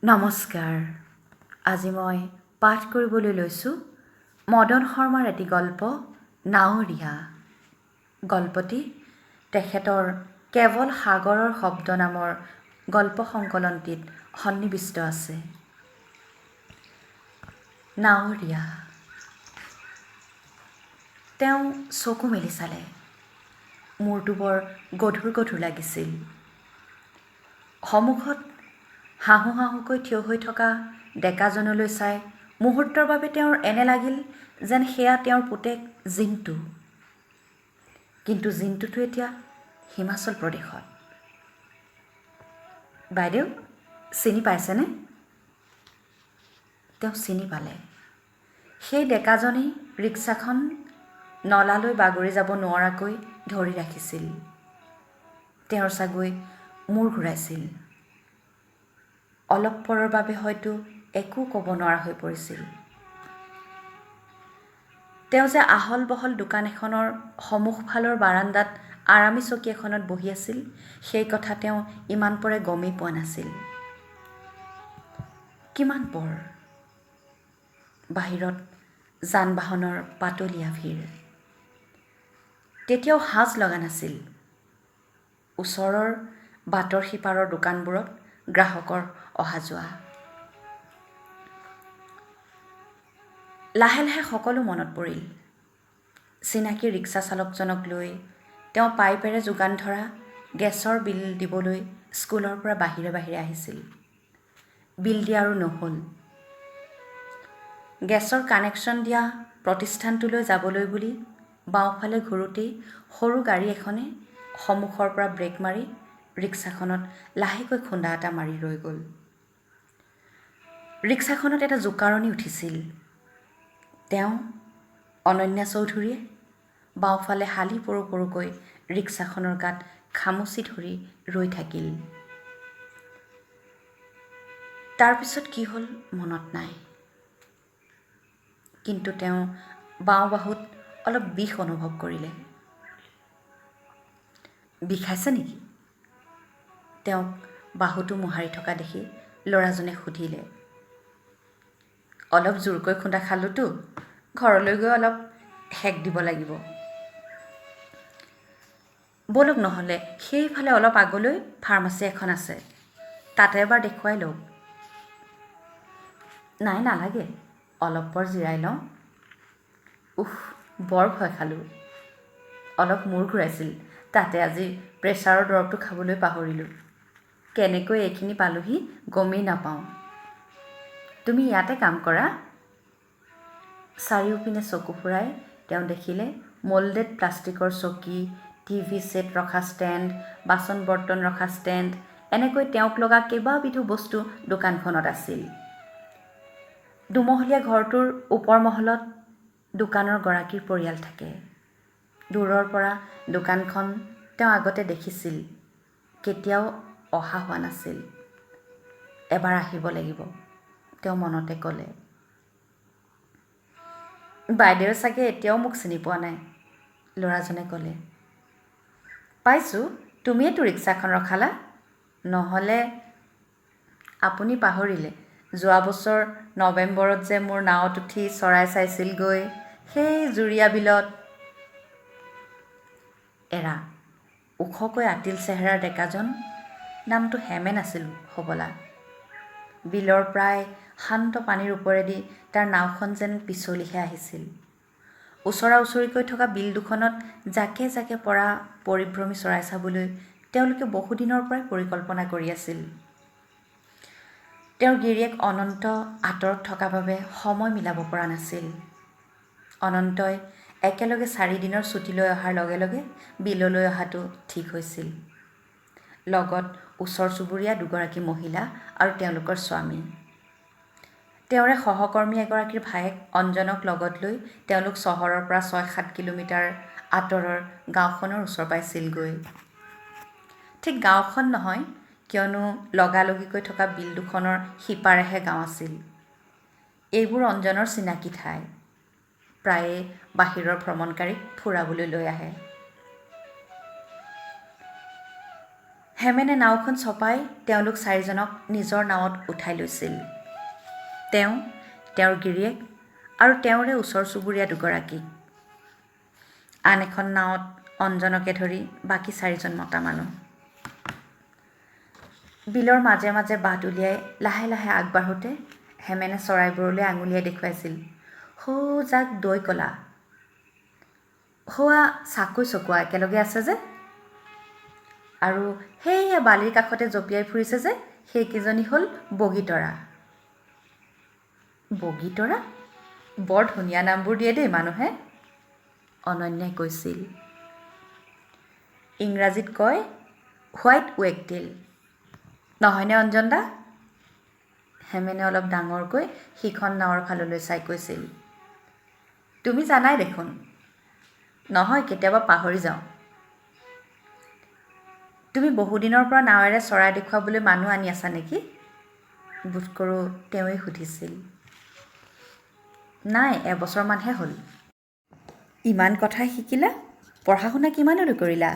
নমস্কাৰ। আজি মই পাঠ কৰিবলৈ লৈছোঁ মদন শৰ্মাৰ এটি গল্প নাৱৰীয়া। গল্পটি তেখেতৰ কেৱল সাগৰৰ শব্দ নামৰ গল্প সংকলনটিত সন্নিৱিষ্ট আছে। নাৱৰীয়া। তেওঁ চকু মেলি চালে। মূৰটো বৰ গধুৰ গধুৰ লাগিছিল। সন্মুখত হাঁহো হাঁহোকৈ থিয় হৈ থকা ডেকাজনলৈ চাই মুহূৰ্তৰ বাবে তেওঁৰ এনে লাগিল যেন সেয়া তেওঁৰ পুতেক জিন্তু। কিন্তু জিন্তুটো এতিয়া হিমাচল প্ৰদেশত। বাইদেউ চিনি পাইছেনে? তেওঁ চিনি পালে। সেই ডেকাজনেই ৰিক্সাখন নলালৈ বাগৰি যাব নোৱাৰাকৈ ধৰি ৰাখিছিল। তেওঁৰ চাগৈ মূৰ ঘূৰাইছিল। অলপ পৰৰ বাবে হয়তো একো ক'ব নোৱাৰা হৈ পৰিছিল। তেওঁ যে আহল বহল দোকান এখনৰ সন্মুখফালৰ বাৰান্দাত আৰামী চকী এখনত বহি আছিল, সেই কথা তেওঁ ইমান পৰে গমেই পোৱা নাছিল। কিমান পৰ। বাহিৰত যান বাহনৰ পাতলীয়া ভিৰ। তেতিয়াও সাজ লগা নাছিল। ওচৰৰ বাটৰ সিপাৰৰ দোকানবোৰত গ্ৰাহকৰ অহা যোৱা। লাহে লাহে সকলো মনত পৰিল। চিনাকি ৰিক্সা চালকজনক লৈ তেওঁ পাইপেৰে যোগান ধৰা গেছৰ বিল দিবলৈ স্কুলৰ পৰা বাহিৰে বাহিৰে আহিছিল। বিল দিয়া আৰু নহ'ল। গেছৰ কানেকশ্যন দিয়া প্ৰতিষ্ঠানটোলৈ যাবলৈ বুলি বাওঁফালে ঘূৰোতেই সৰু গাড়ী এখনে সন্মুখৰ পৰা ব্ৰেক মাৰি ৰিক্সাখনত লাহেকৈ খুন্দা এটা মাৰি ৰৈ গ'ল। ৰিক্সাখনত এটা জোকাৰণি উঠিছিল। তেওঁ অনন্যা চৌধুৰীয়ে বাওঁফালে হালি পৰো পৰোকৈ ৰিক্সাখনৰ গাত খামুচি ধৰি ৰৈ থাকিল। তাৰপিছত কি হ'ল মনত নাই। কিন্তু তেওঁ বাওঁ বাহুত অলপ বিষ অনুভৱ কৰিলে। বিষাইছে নেকি? তেওঁক বাহুটো মোহাৰি থকা দেখি ল'ৰাজনে সুধিলে। অলপ জোৰকৈ খুন্দা খালোঁতো, ঘৰলৈ গৈ অলপ সেক দিব লাগিব। ব'লক নহ'লে সেইফালে অলপ আগলৈ ফাৰ্মাচী এখন আছে, তাতে এবাৰ দেখুৱাই লওক। নাই নালাগে, অলপ পৰ জিৰাই লওঁ। বৰ ভয় খালোঁ। অলপ মূৰ ঘূৰাইছিল, তাতে আজি প্ৰেছাৰৰ দৰৱটো খাবলৈ পাহৰিলোঁ। কেনেকৈ এইখিনি পালোহি গমেই নাপাওঁ। তুমি ইয়াতে কাম কৰা? চাৰিওপিনে চকু ফুৰাই তেওঁ দেখিলে মল্ডেড প্লাষ্টিকৰ চকী, টিভি ছেট ৰখা ষ্টেণ্ড, বাচন বৰ্তন ৰখা ষ্টেণ্ড, এনেকৈ তেওঁক লগা কেইবাবিধো বস্তু দোকানখনত আছিল। দুমহলীয়া ঘৰটোৰ ওপৰ মহলত দোকানৰ গৰাকীৰ পৰিয়াল থাকে। দূৰৰ পৰা দোকানখন তেওঁ আগতে দেখিছিল, কেতিয়াও অহা হোৱা নাছিল। এবাৰ আহিব লাগিব, তেওঁ মনতে ক'লে। বাইদেৱে চাগে এতিয়াও মোক চিনি পোৱা নাই, ল'ৰাজনে ক'লে। পাইছোঁ, তুমিয়েতো ৰিক্সাখন ৰখালা। নহ'লে আপুনি পাহৰিলে, যোৱা বছৰ নৱেম্বৰত যে মোৰ নাৱত উঠি চৰাই চাইছিলগৈ সেই জুৰীয়া বিলত। এৰা ওখকৈ আতিল চেহেৰাৰ ডেকাজন, নামটো হেমেন আছিল হ'বলা। বিলৰ প্ৰায় শান্ত পানীৰ ওপৰেদি তাৰ নাওখন যেন পিছলিহে আহিছিল। ওচৰা ওচৰিকৈ থকা বিল দুখনত জাকে জাকে পৰা পৰিভ্ৰমী চৰাই চাবলৈ তেওঁলোকে বহুদিনৰ পৰাই পৰিকল্পনা কৰি আছিল। তেওঁৰ গিৰিয়েক অনন্ত আঁতৰত থকা বাবে সময় মিলাব পৰা নাছিল। অনন্তই একেলগে 4 দিনৰ ছুটী লৈ অহাৰ লগে লগে বিললৈ অহাটো ঠিক হৈছিল। লগত ওচৰ চুবুৰীয়া দুগৰাকী মহিলা আৰু তেওঁলোকৰ স্বামী। তেওঁৰে সহকৰ্মী এগৰাকীৰ ভায়েক অঞ্জনক লগত লৈ তেওঁলোক চহৰৰ পৰা 6-7 কিলোমিটাৰ আঁতৰৰ গাঁওখনৰ ওচৰ পাইছিলগৈ। ঠিক গাঁওখন নহয়, কিয়নো লগালগিকৈ থকা বিল দুখনৰ সিপাৰেহে গাঁও আছিল। এইবোৰ অঞ্জনৰ চিনাকি ঠাই। প্ৰায়ে বাহিৰৰ ভ্ৰমণকাৰীক ফুৰাবলৈ লৈ আহে। হেমেনে নাওখন চপাই তেওঁলোক চাৰিজনক নিজৰ নাৱত উঠাই লৈছিল। তেওঁ, তেওঁৰ গিৰিয়েক আৰু তেওঁৰে ওচৰ চুবুৰীয়া দুগৰাকীক। আন এখন নাৱত অঞ্জনকে ধৰি বাকী চাৰিজন মতা মানুহ। বিলৰ মাজে মাজে বাট উলিয়াই লাহে লাহে আগবাঢ়োতে হেমেনে চৰাইবোৰলৈ আঙুলিয়াই দেখুৱাইছিল, সৌ যাক দৈ কলা, সৌৱা চাকৈ চকোৱা একেলগে আছে যে, আৰু সেয়া বালিৰ কাষতে জঁপিয়াই ফুৰিছে যে, সেইকেইজনী হ'ল বগীতৰা। বগীতৰা? বৰ ধুনীয়া নামবোৰ দিয়ে দেই মানুহে, অনন্যাই কৈছিল। ইংৰাজীত কয় হোৱাইট ৱেকটেইল, নহয়নে অঞ্জন দা? হেমেনে অলপ ডাঙৰকৈ সিখন নাৱৰ ফাললৈ চাই কৈছিল। তুমি জানাই দেখোন। নহয়, কেতিয়াবা পাহৰি যাওঁ। তুমি বহুদিনৰ পৰা নাৱেৰে চৰাই দেখুৱাবলৈ মানুহ আনি আছা নেকি? বোধ কৰোঁ তেওঁৱেই সুধিছিল। নাই, এবছৰমানহে হ'ল। ইমান কথাই শিকিলা? পঢ়া শুনা কিমানলৈ কৰিলা?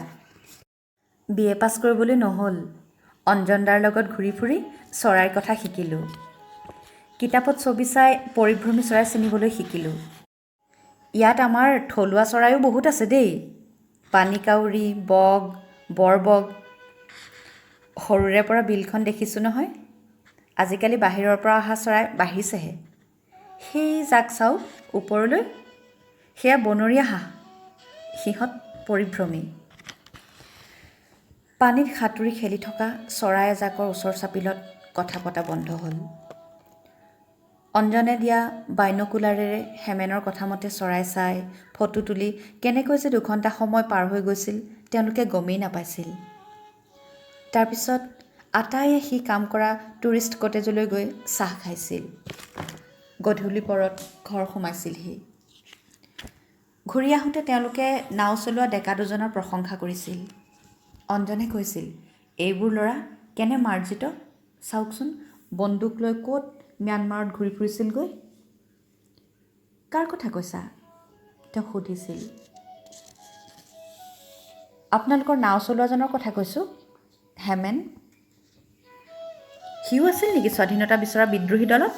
BA পাছ কৰিবলৈ নহ'ল। অঞ্জনদাৰ লগত ঘূৰি ফুৰি চৰাইৰ কথা শিকিলোঁ। কিতাপত ছবি চাই পৰিভ্ৰমী চৰাই চিনিবলৈ শিকিলোঁ। ইয়াত আমাৰ থলুৱা চৰাইও বহুত আছে দেই। পানীকাউৰী, বগ, বৰবগ। সৰুৰে পৰা বিলখন দেখিছোঁ নহয়। আজিকালি বাহিৰৰ পৰা অহা চৰাই বাঢ়িছেহে। সেই যাক চাওক ওপৰলৈ, সেয়া বনৰীয়া হাঁহ। সিহঁত পৰিভ্ৰমী। পানীত সাঁতুৰি খেলি থকা চৰাই এজাকৰ ওচৰ চাপিলত কথা পতা বন্ধ হ'ল। অঞ্জনে দিয়া বাইনকুলাৰেৰে হেমেনৰ কথামতে চৰাই চাই, ফটো তুলি কেনেকৈ যে 2 ঘণ্টা সময় পাৰ হৈ গৈছিল তেওঁলোকে গমেই নাপাইছিল। তাৰপিছত আটাইয়ে সি কাম কৰা টুৰিষ্ট কটেজলৈ গৈ চাহ খাইছিল। গধূলি পৰত ঘৰ সোমাইছিলহি। ঘূৰি আহোঁতে তেওঁলোকে নাও চলোৱা ডেকা দুজনৰ প্ৰশংসা কৰিছিল। অঞ্জনে কৈছিল, এইবোৰ ল'ৰা কেনে মাৰ্জিত, চাওকচোন বন্দুক লৈ ক'ত ম্যানমাৰত ঘূৰি ফুৰিছিলগৈ। কাৰ কথা কৈছা? তেওঁ সুধিছিল। আপোনালোকৰ নাও চলোৱাজনৰ কথা কৈছোঁ, হেমেন। সিও আছিল নেকি স্বাধীনতা বিচৰা বিদ্ৰোহী দলত?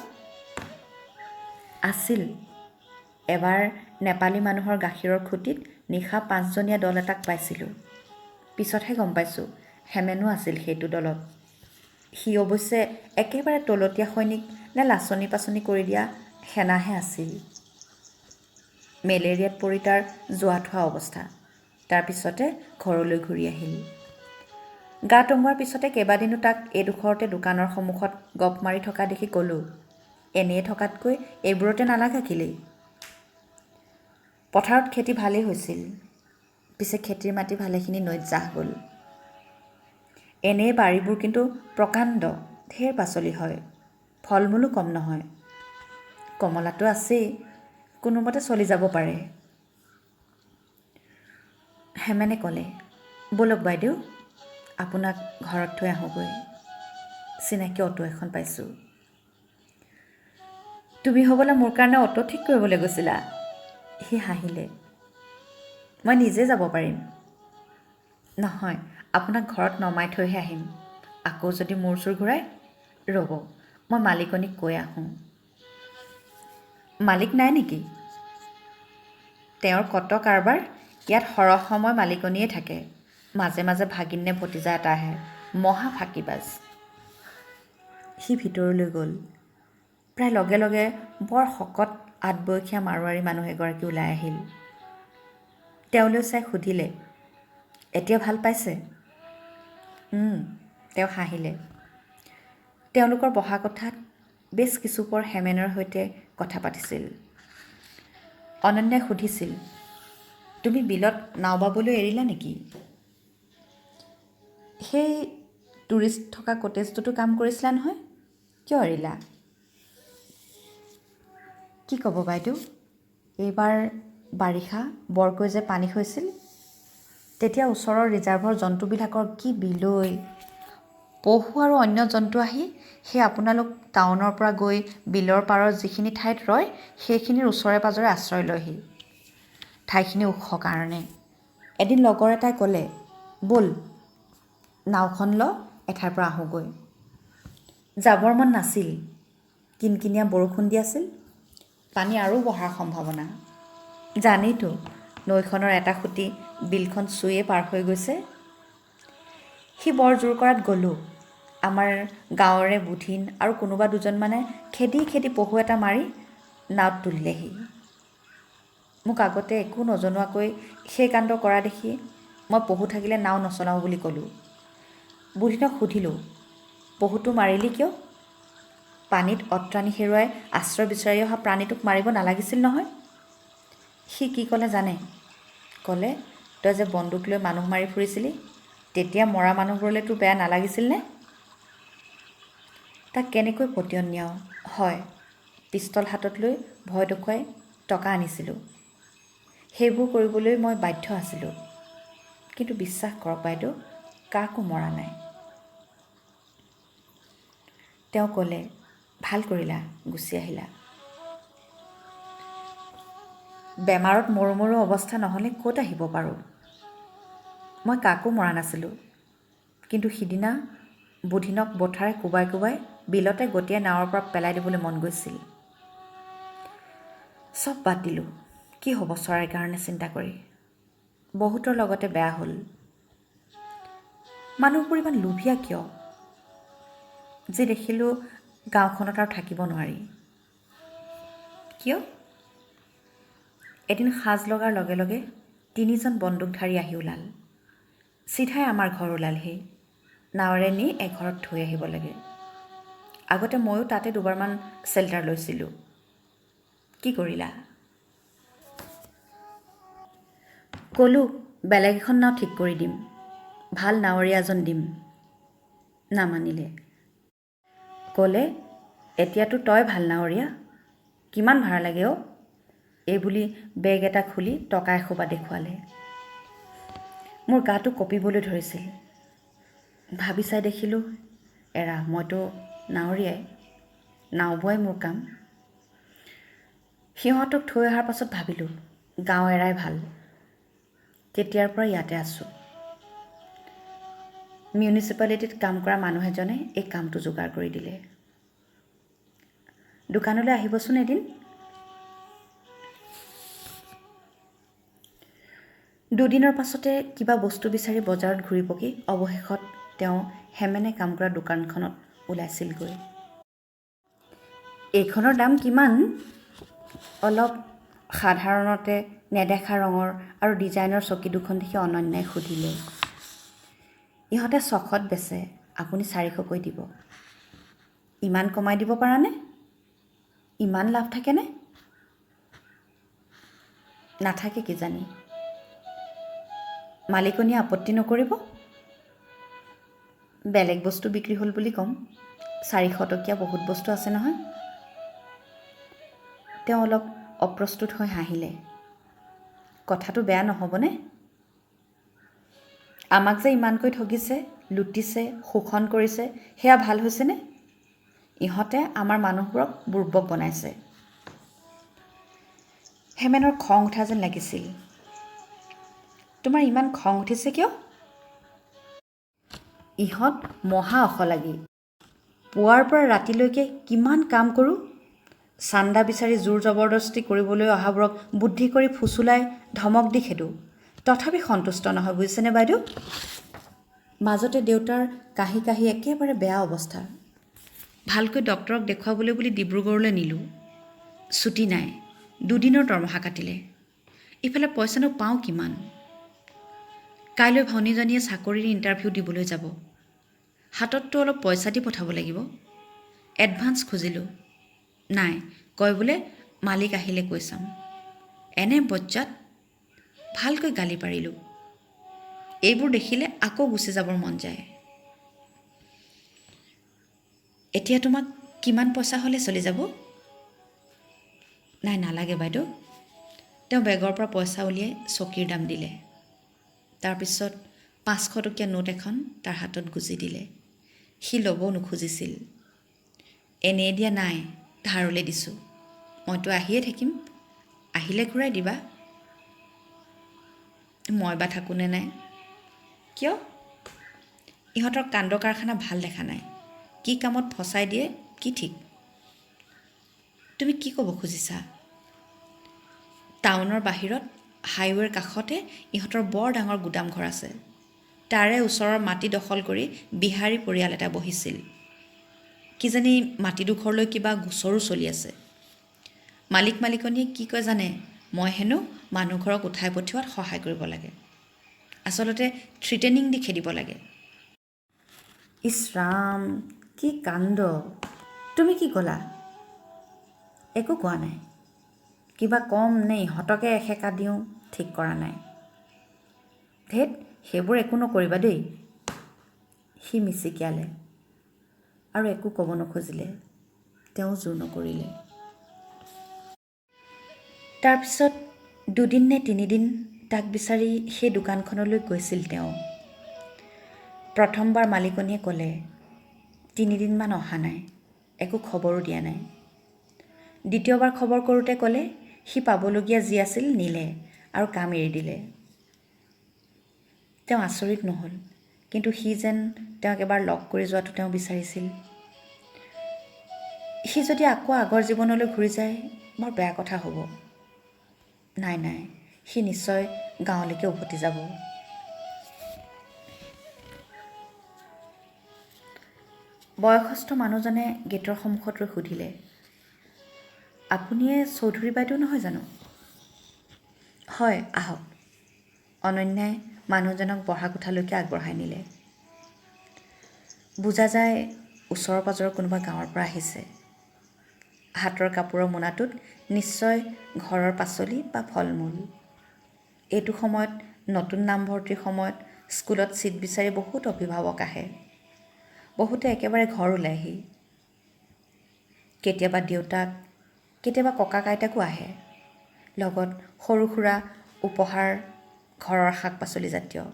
আছিল। এবাৰ নেপালী মানুহৰ গাখীৰৰ খুটিত নিশা 5জনীয়া দল এটাক পাইছিলোঁ। পিছতহে গম পাইছোঁ হেমেনো আছিল সেইটো দলত। সি অৱশ্যে একেবাৰে তলতীয়া সৈনিক নে লাচনি পাচনি কৰি দিয়া সেনাহে আছিল। মেলেৰিয়াত পৰি তাৰ যোৱা থোৱা অৱস্থা। তাৰপিছতে ঘৰলৈ ঘূৰি আহিল। গা টঙোৱাৰ পিছতে কেইবাদিনো তাক এইডোখৰতে দোকানৰ সন্মুখত গপ মাৰি থকা দেখি ক'লোঁ, এনেয়ে থকাতকৈ এইবোৰতে নালাগা কেলেই। পথাৰত খেতি ভালেই হৈছিল। পিছে খেতিৰ মাটি ভালেখিনি নৈত জাহ গ'ল। এনেই বাৰীবোৰ কিন্তু প্ৰকাণ্ড, ঢেৰ পাচলি হয়, ফল মূলো কম নহয়। কমলাটো আছেই, কোনোমতে চলি যাব পাৰে। হেমেনে ক'লে, ব'লক বাইদেউ, আপোনাক ঘৰত থৈ আহোঁগৈ। চিনাকি অটো এখন পাইছোঁ। তুমি হ'বলৈ মোৰ কাৰণে অটো ঠিক কৰিবলৈ গৈছিলা? সি হাঁহিলে। মই নিজে যাব পাৰিম। নহয়, আপোনাক ঘৰত নমাই থৈহে আহিম। আকৌ যদি মূৰ চুৰ ঘূৰাই, ৰ'ব মই মালিকনীক কৈ আহোঁ। মালিক নাই নেকি? তেওঁৰ কত কাৰবাৰ, ইয়াত সৰহ সময় মালিকনীয়ে থাকে। মাজে মাজে ভাগিন নে ভতিজা এটা আহে, মহা ফাঁকিবাজ। সি ভিতৰলৈ গ'ল। প্ৰায় লগে লগে বৰ শকত আঠবয়সীয়া মাৰোৱাৰী মানুহ এগৰাকী ওলাই আহিল। তেওঁলৈ চাই সুধিলে, এতিয়া ভাল পাইছে? তেওঁ হাঁহিলে। তেওঁলোকৰ বহা কোঠাত বেছ কিছুপৰ হেমেনৰ সৈতে কথা পাতিছিল। অনন্যাই সুধিছিল, তুমি বিলত নাও বাবলৈ এৰিলা নেকি? সেই টুৰিষ্ট থকা কটেজটোতো কাম কৰিছিলা নহয়, কিয় এৰিলা? কি ক'ব বাইদেউ, এইবাৰ বাৰিষা বৰকৈ যে পানী হৈছিল, তেতিয়া ওচৰৰ ৰিজাৰ্ভৰ জন্তুবিলাকৰ কি বিলৈ। পহু আৰু অন্য জন্তু আহি সেই আপোনালোক টাউনৰ পৰা গৈ বিলৰ পাৰৰ যিখিনি ঠাইত ৰয়, সেইখিনিৰ ওচৰে পাজৰে আশ্ৰয় লয়হি। ঠাইখিনি ওখ কাৰণে। এদিন লগৰ এটাই ক'লে, ব'ল নাওখন ল, এঠাইৰ পৰা আহোঁগৈ। যাবৰ মন নাছিল। কিনকিনীয়া বৰষুণ দি আছিল। পানী আৰু বহাৰ সম্ভাৱনা। জানেইতো নৈখনৰ এটা খুঁটি বিলখন চুইয়ে পাৰ হৈ গৈছে। সি বৰ জোৰ কৰাত গ'লোঁ। আমাৰ গাঁৱৰে বুধিন আৰু কোনোবা দুজনমানে খেদি খেদি পহু এটা মাৰি নাৱত তুলিলেহি। মোক আগতে একো নজনোৱাকৈ সেই কাণ্ড কৰা দেখি মই পহু থাকিলে নাও নচলাওঁ বুলি ক'লোঁ। বুধিনক সুধিলোঁ, পহুটো মাৰিলি কিয়? পানীত অত্ৰাণি হেৰুৱাই আশ্ৰয় বিচাৰি অহা প্ৰাণীটোক মাৰিব নালাগিছিল নহয়। সি কি ক'লে জানে? ক'লে, তই যে বন্দুক লৈ মানুহ মাৰি ফুৰিছিলি, তেতিয়া মৰা মানুহবোৰলৈ তোৰ বেয়া নালাগিছিলনে? তাক কেনেকৈ পতিয়ন নিয়াওঁ? হয়, পিষ্টল হাতত লৈ ভয় দেখুৱাই টকা আনিছিলোঁ। সেইবোৰ কৰিবলৈ মই বাধ্য আছিলোঁ। কিন্তু বিশ্বাস কৰক বাইদেউ, কাকো মৰা নাই। তেওঁ ক'লে, ভাল কৰিলা, গুচি আহিলা। বেমাৰত মৰো মৰো অৱস্থা নহ'লে ক'ত আহিব পাৰোঁ। মই কাকো মৰা নাছিলোঁ। কিন্তু সিদিনা বুধিনক বঠাৰে কোবাই কোবাই বিলতে গটিয়াই নাৱৰ পৰা পেলাই দিবলৈ মন গৈছিল। চব বাদ দিলোঁ। কি হ'ব চৰাইৰ কাৰণে চিন্তা কৰি। বহুতৰ লগতে বেয়া হ'ল। মানুহবোৰ ইমান লোভীয়া কিয়? যি দেখিলোঁ গাঁওখনত আৰু থাকিব নোৱাৰি। কিয়? এদিন সাজ লগাৰ লগে লগে 3জন বন্দুকধাৰী আহি ওলাল। চিধাই আমাৰ ঘৰ ওলালহি। নাৱেৰে নি এঘৰত থৈ আহিব লাগে। আগতে ময়ো তাতে দুবাৰমান চেল্টাৰ লৈছিলোঁ। কি কৰিলা? ক'লোঁ, বেলেগ এখন নাও ঠিক কৰি দিম। ভাল নাৱৰীয়া এজন দিম। নামানিলে। ক'লে, এতিয়াতো তই ভাল নাৱৰীয়া। কিমান ভাড়া লাগে অ'? এইবুলি বেগ এটা খুলি টকা এসোপা দেখুৱালে। মোৰ গাটো কঁপিবলৈ ধৰিছিল। ভাবি চাই দেখিলোঁ, এৰা মইতো নাৱৰীয়াই, নাও বোৱাই মোৰ কাম। সিহঁতক থৈ অহাৰ পাছত ভাবিলোঁ, গাঁও এৰাই ভাল। তেতিয়াৰ পৰা ইয়াতে আছোঁ। মিউনিচিপালিটিত কাম কৰা মানুহ এজনে এই কামটো যোগাৰ কৰি দিলে। দোকানলৈ আহিবচোন এদিন। দুদিনৰ পাছতে কিবা বস্তু বিচাৰি বজাৰত ঘূৰি পকি অৱশেষত তেওঁ হেমেনে কাম কৰা দোকানখনত ওলাইছিলগৈ। এইখনৰ দাম কিমান? অলপ সাধাৰণতে নেদেখা ৰঙৰ আৰু ডিজাইনৰ চকী দুখন দেখি অনন্যাই সুধিলে। ইহঁতে 600ত বেচে, আপুনি 400কৈ দিব। ইমান কমাই দিব পাৰানে? ইমান লাভ থাকেনে? নাথাকে কিজানি। মালিকনীয়ে আপত্তি নকৰিব? বেলেগ বস্তু বিক্ৰী হ'ল বুলি ক'ম। 400 টকীয়া বহুত বস্তু আছে নহয়। তেওঁ অলপ অপ্ৰস্তুত হৈ হাঁহিলে। কথাটো বেয়া নহ'বনে? আমাক যে ইমানকৈ ঠগিছে, লুটিছে, শোষণ কৰিছে, সেয়া ভাল হৈছেনে? ইহঁতে আমাৰ মানুহবোৰক বুৰ্বক বনাইছে। হেমেনৰ খং উঠা যেন লাগিছিল। তোমাৰ ইমান খং উঠিছে কিয়? ইহঁত মহা অশলাগী। পুৱাৰ পৰা ৰাতিলৈকে কিমান কাম কৰোঁ। চান্দা বিচাৰি জোৰ জবৰদস্তি কৰিবলৈ অহাবোৰক বুদ্ধি কৰি ফুচুলাই ধমক দি খেদোঁ। তথাপি সন্তুষ্ট নহয়, বুজিছেনে বাইদেউ? মাজতে দেউতাৰ কাহি কাহি একেবাৰে বেয়া অৱস্থা। ভালকৈ ডক্তৰক দেখুৱাবলৈ বুলি ডিব্ৰুগড়লৈ নিলোঁ। ছুটি নাই। 2 দিনৰ দৰমহা কাটিলে। ইফালে পইচানো পাওঁ কিমান? কাইলৈ ভনীজনীয়ে চাকৰিৰ ইণ্টাৰভিউ দিবলৈ যাব। হাতততো অলপ পইচা দি পঠাব লাগিব। এডভান্স খুজিলোঁ। নাই, কয় বোলে মালিক আহিলে কৈ চাম। এনে বজ্জাত। ভালকৈ গালি পাৰিলোঁ। এইবোৰ দেখিলে আকৌ গুচি যাবৰ মন যায়। এতিয়া তোমাক কিমান পইচা হ'লে চলি যাব? নাই, নালাগে বাইদেউ। তেওঁ বেগৰ পৰা পইচা উলিয়াই চকীৰ দাম দিলে। তাৰপিছত 500 টকীয়া নোট এখন তাৰ হাতত গুজি দিলে। সি ল'বও নোখুজিছিল। এনেই দিয়া নাই, ধাৰলৈ দিছোঁ। মইতো আহিয়ে থাকিম, আহিলে ঘূৰাই দিবা। মই বা থাকোঁনে নাই? কিয়? ইহঁতৰ কাণ্ড কাৰখানা ভাল দেখা নাই। কি কামত ফচাই দিয়ে কি ঠিক। তুমি কি ক'ব খুজিছা? টাউনৰ বাহিৰত হাইৱেৰ কাষতে ইহঁতৰ বৰ ডাঙৰ গুদামঘৰ আছে। তাৰে ওচৰৰ মাটি দখল কৰি বিহাৰী পৰিয়াল এটা বহিছিল। কিজানি মাটিডোখৰলৈ কিবা গোচৰো চলি আছে। মালিকনীয়ে কি কয় জানে? মই হেনো মানুহঘৰক উঠাই পঠিওৱাত সহায় কৰিব লাগে। আচলতে থ্ৰিটেনিং দি খেদিব লাগে। ইছ ৰাম, কি কাণ্ড! তুমি কি ক'লা? একো কোৱা নাই। কিবা কম নে ইহঁতকে এসেকা দিওঁ ঠিক কৰা নাই। ধেত, সেইবোৰ একো নকৰিবা দেই। সি মিচিকিয়ালে আৰু একো ক'ব নোখোজিলে। তেওঁ জোৰ নকৰিলে। তাৰপিছত 2 নে 3 দিন তাক বিচাৰি সেই দোকানখনলৈ গৈছিল তেওঁ। প্ৰথমবাৰ মালিকনীয়ে ক'লে 3 দিনমান অহা নাই, একো খবৰো দিয়া নাই। দ্বিতীয়বাৰ খবৰ কৰোঁতে ক'লে সি পাবলগীয়া যি আছিল নিলে আৰু কাম এৰি দিলে। তেওঁ আচৰিত নহ'ল, কিন্তু সি যেন তেওঁক এবাৰ লগ কৰি যোৱাটো তেওঁ বিচাৰিছিল। সি যদি আকৌ আগৰ জীৱনলৈ ঘূৰি যায় বৰ বেয়া কথা হ'ব। নাই, সি নিশ্চয় গাঁৱলৈকে উভতি যাব। বয়সস্থ মানুহজনে গেটৰ সন্মুখত ৰৈ সুধিলে, আপুনিয়ে চৌধুৰী বাইদেউ নহয় জানো? হয়, আহক। অনন্যাই মানুহজনক বহা কোঠালৈকে আগবঢ়াই নিলে। বুজা যায় ওচৰৰ পাজৰৰ কোনোবা গাঁৱৰ পৰা আহিছে। হাতৰ কাপোৰৰ মোনাটোত নিশ্চয় ঘৰৰ পাচলি বা ফল মূল। এইটো সময়ত নতুন নামভৰ্তিৰ সময়ত স্কুলত ছিট বিচাৰি বহুত অভিভাৱক আহে। বহুতে একেবাৰে ঘৰ ওলাইহি। কেতিয়াবা দেউতাক, কেতিয়াবা ককাক আইতাকো আহে। লগত সৰু সুৰা উপহাৰ, ঘৰৰ শাক পাচলি জাতীয়।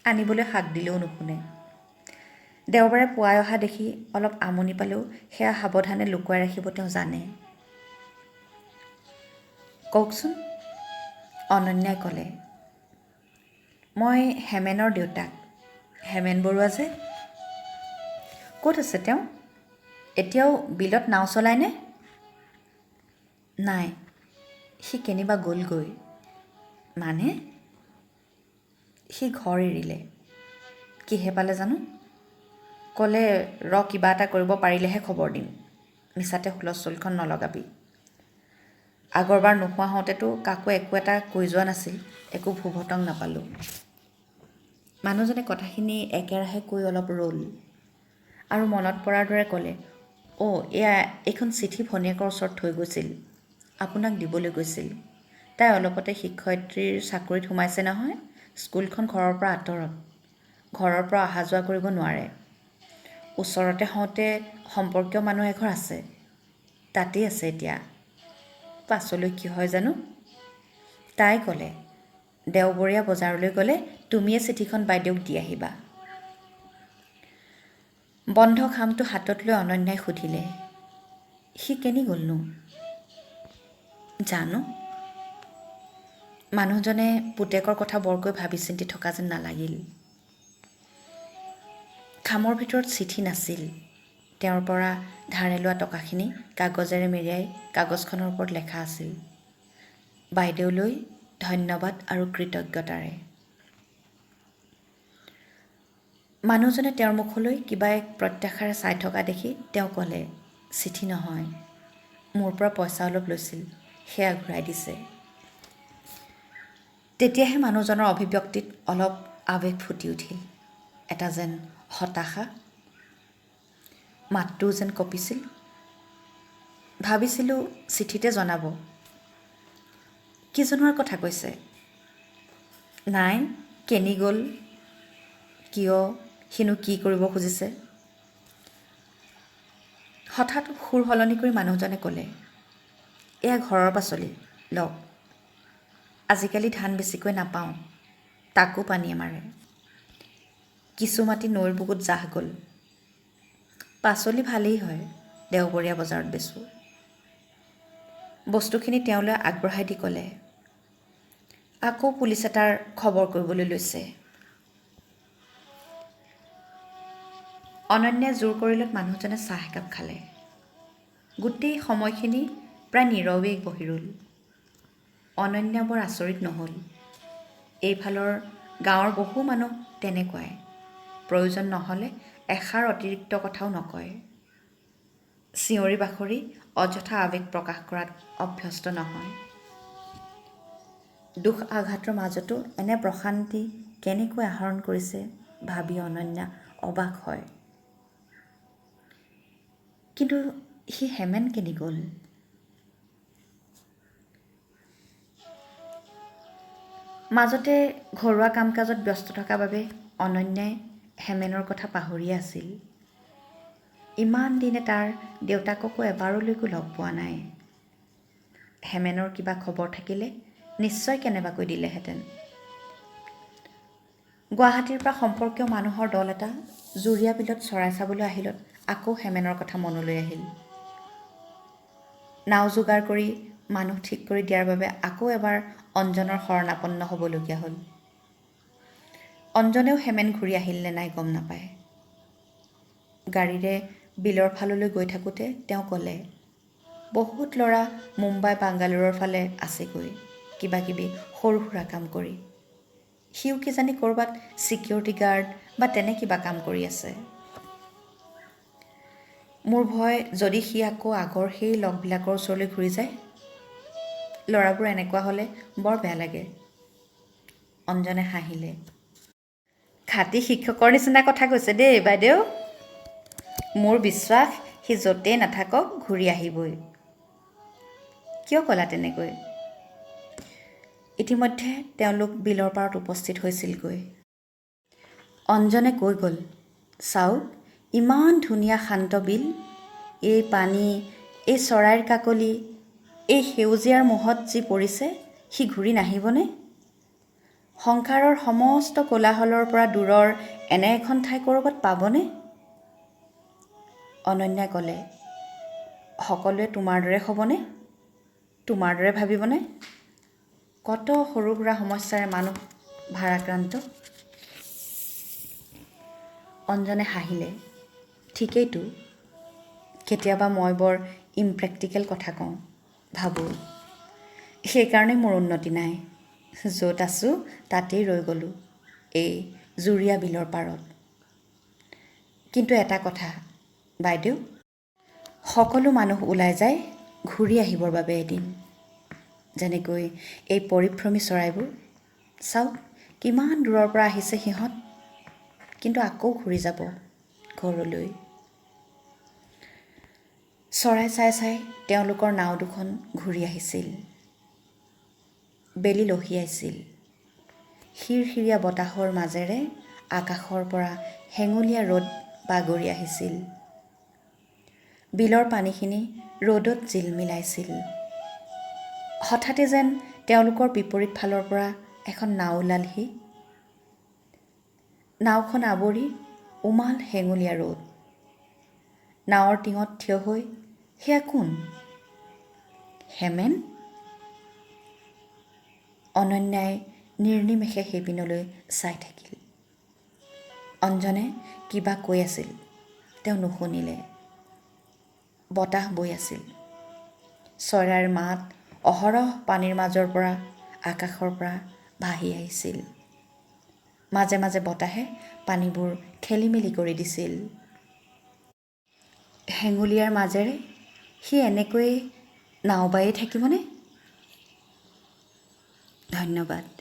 আনিবলৈ হাক দিলেও নুশুনে। দেওবাৰে পুৱাই অহা দেখি অলপ আমনি পালেও সেয়া সাৱধানে লুকুৱাই ৰাখিব তেওঁ জানে। কওকচোন, অনন্যাই ক'লে। মই হেমেনৰ দেউতাক, হেমেন বৰুৱা যে। ক'ত আছে তেওঁ? এতিয়াও বিলত নাও চলায়নে? নাই, সি কেনিবা গ'লগৈ। মানে? সি ঘৰ এৰিলে। কিহে পালে জানো? ক'লে কিবা এটা কৰিব পাৰিলেহে খবৰ দিম। মিছাতে হুলস্থুলখন নলগাবি। আগৰবাৰ নোহোৱা হওঁতেতো কাকো একো এটা কৈ যোৱা নাছিল, একো ভুভতং নাপালোঁ। মানুহজনে কথাখিনি একেৰাহে কৈ অলপ ৰ'ল আৰু মনত পৰাৰ দৰে ক'লে, এইখন চিঠি ভনীয়েকৰ ওচৰত থৈ গৈছিল, আপোনাক দিবলৈ গৈছিল। তাই অলপতে শিক্ষয়িত্ৰীৰ চাকৰিত সোমাইছে নহয়। স্কুলখন ঘৰৰ পৰা আঁতৰত। ঘৰৰ পৰা অহা যোৱা কৰিব নোৱাৰে। ওচৰতে হওঁতে সম্পৰ্কীয় মানুহ এঘৰ আছে, তাতেই আছে এতিয়া। পাছলৈ কি হয় জানো? তাই ক'লে দেওবৰীয়া বজাৰলৈ গ'লে তুমিয়ে চিঠিখন বাইদেউক দি আহিবা। বন্ধ খামটো হাতত লৈ অনন্যাই সুধিলে, সি কেনি গ'লনো? জানো। মানুহজনে পুতেকৰ কথা বৰকৈ ভাবি চিন্তি থকা যেন নালাগিল। খামৰ ভিতৰত চিঠি নাছিল। তেওঁৰ পৰা ধাৰে লোৱা টকাখিনি কাগজেৰে মেৰিয়াই কাগজখনৰ ওপৰত লেখা আছিল, বাইদেউলৈ ধন্যবাদ আৰু কৃতজ্ঞতাৰে। মানুহজনে তেওঁৰ মুখলৈ কিবা এক প্ৰত্যাশাৰে চাই থকা দেখি তেওঁ ক'লে, চিঠি নহয়, মোৰ পৰা পইচা অলপ লৈছিল, সেয়া ঘূৰাই দিছে। তেতিয়াহে মানুহজনৰ অভিব্যক্তিত অলপ আৱেগ ফুটি উঠিল। এটা যেন হতাশা, মাতটোও যেন কঁপিছিল। ভাবিছিলোঁ চিঠিতে জনাব। কি জনোৱাৰ কথা কৈছে? নাই, কেনি গ'ল, কিয়, সিনো কি কৰিব খুজিছে? হঠাৎ সুৰ সলনি কৰি মানুহজনে ক'লে, এয়া ঘৰৰ পাচলি, লওক। আজিকালি ধান বেছিকৈ নাপাওঁ, তাকো পানীয়ে মাৰে। কিছু মাটি নৈৰ বুকুত জাহ গ'ল। পাচলি ভালেই হয়, দেওবৰীয়া বজাৰত বেচোঁ। বস্তুখিনি তেওঁলৈ আগবঢ়াই দি ক'লে, আকৌ পুলিচ এটাৰ খবৰ কৰিবলৈ লৈছে। অনন্যাই জোৰ কৰিলত মানুহজনে চাহ একাপ খালে। গোটেই সময়খিনি প্ৰায় নীৰৱেই বহি ৰ'ল। অনন্যা বৰ আচৰিত নহ'ল। এইফালৰ গাঁৱৰ বহু মানুহ তেনেকুৱাই, প্ৰয়োজন নহ'লে এষাৰ অতিৰিক্ত কথাও নকয়। চিঞৰি বাখৰি অযথা আৱেগ প্ৰকাশ কৰাত অভ্যস্ত নহয়। দুখ আঘাতৰ মাজতো এনে প্ৰশান্তি কেনেকৈ আহৰণ কৰিছে ভাবি অনন্যা অবাক হয়। কিন্তু সি হেমেন কেনি গ'ল? মাজতে ঘৰুৱা কাম কাজত ব্যস্ত থকা বাবে অনন্যাই হেমেনৰ কথা পাহৰিয়ে আছিল। ইমান দিনে তাৰ দেউতাককো এবাৰলৈকো লগ পোৱা নাই। হেমেনৰ কিবা খবৰ থাকিলে নিশ্চয় কেনেবাকৈ দিলেহেঁতেন। গুৱাহাটীৰ পৰা সম্পৰ্কীয় মানুহৰ দল এটা জুৰীয়া বিলত চৰাই চাবলৈ আহিলত আকৌ হেমেনৰ কথা মনলৈ আহিল। নাও যোগাৰ কৰি মানুহ ঠিক কৰি দিয়াৰ বাবে আকৌ এবাৰ অঞ্জনৰ শৰণাপন্ন হ'বলগীয়া হ'ল। অঞ্জনেও হেমেন ঘূৰি আহিল নে নাই গম নাপায়। গাড়ীৰে বিলৰ ফাললৈ গৈ থাকোঁতে তেওঁ ক'লে, বহুত ল'ৰা মুম্বাই বাংগালোৰৰ ফালে আছেগৈ কিবা কিবি সৰু সুৰা কাম কৰি। সিও কিজানি ক'ৰবাত ছিকিউৰিটি গাৰ্ড বা তেনে কিবা কাম কৰি আছে। মোৰ ভয় যদি সি আকৌ আগৰ সেই লগবিলাকৰ ওচৰলৈ ঘূৰি যায়। ল'ৰাবোৰ এনেকুৱা হ'লে বৰ বেয়া লাগে। অঞ্জনে হাঁহিলে। খাটি শিক্ষকৰ নিচিনা কথা কৈছে দেই বাইদেউ। মোৰ বিশ্বাস সি য'তেই নাথাকক ঘূৰি আহিবই। কিয় ক'লা তেনেকৈ? ইতিমধ্যে তেওঁলোক বিলৰ পাৰত উপস্থিত হৈছিলগৈ। অঞ্জনে কৈ গ'ল, চাওক ইমান ধুনীয়া শান্ত বিল, এই পানী, এই চৰাইৰ কাকলি, এই সেউজীয়াৰ মোহত যি পৰিছে সি ঘূৰি নাহিবনে? সংসাৰৰ সমস্ত কোলাহলৰ পৰা দূৰৰ এনে এখন ঠাই ক'ৰবাত পাবনে? অনন্যাই ক'লে, সকলোৱে তোমাৰ দৰে হ'বনে? তোমাৰ দৰে ভাবিবনে? কত সৰু সুৰা সমস্যাৰে মানুহ ভাৰাক্ৰান্ত। অঞ্জনে হাঁহিলে। ঠিকেইতো, কেতিয়াবা মই বৰ ইম্প্ৰেক্টিকেল কথা কওঁ, ভাবোঁ। সেইকাৰণে মোৰ উন্নতি নাই। য'ত আছোঁ তাতেই ৰৈ গ'লোঁ, এই জুৰীয়া বিলৰ পাৰত। কিন্তু এটা কথা বাইদেউ, সকলো মানুহ ওলাই যায় ঘূৰি আহিবৰ বাবে এদিন। যেনেকৈ এই পৰিভ্ৰমী চৰাইবোৰ, চাওক কিমান দূৰৰ পৰা আহিছে সিহঁত, কিন্তু আকৌ ঘূৰি যাব ঘৰলৈ। চৰাই চাই চাই তেওঁলোকৰ নাও দুখন ঘূৰি আহিছিল। বেলি লহিয়াইছিল। শিৰশিৰীয়া বতাহৰ মাজেৰে আকাশৰ পৰা হেঙুলীয়া ৰ'দ বাগৰি আহিছিল। বিলৰ পানীখিনি ৰ'দত জিলমিলাইছিল। হঠাতে যেন তেওঁলোকৰ বিপৰীত ফালৰ পৰা এখন নাও ওলালহি। নাওখন আৱৰি উমাল হেঙুলীয়া ৰ'দ। নাৱৰ টিঙত থিয় হৈ সেয়া কোন? হেমেন? অনন্যাই নিৰ্নিমেষে সেইপিনলৈ চাই থাকিল। অঞ্জনে কিবা কৈ আছিল, তেওঁ নুশুনিলে। বতাহ বৈ আছিল। চৰাইৰ মাত অহৰহ পানীৰ মাজৰ পৰা আকাশৰ পৰা ভাহি আহিছিল। মাজে মাজে বতাহে পানীবোৰ খেলিমেলি কৰি দিছিল। হেঙুলীয়াৰ মাজেৰে সি এনেকৈয়ে নাও বাইয়ে থাকিবনে? ধন্যবাদ।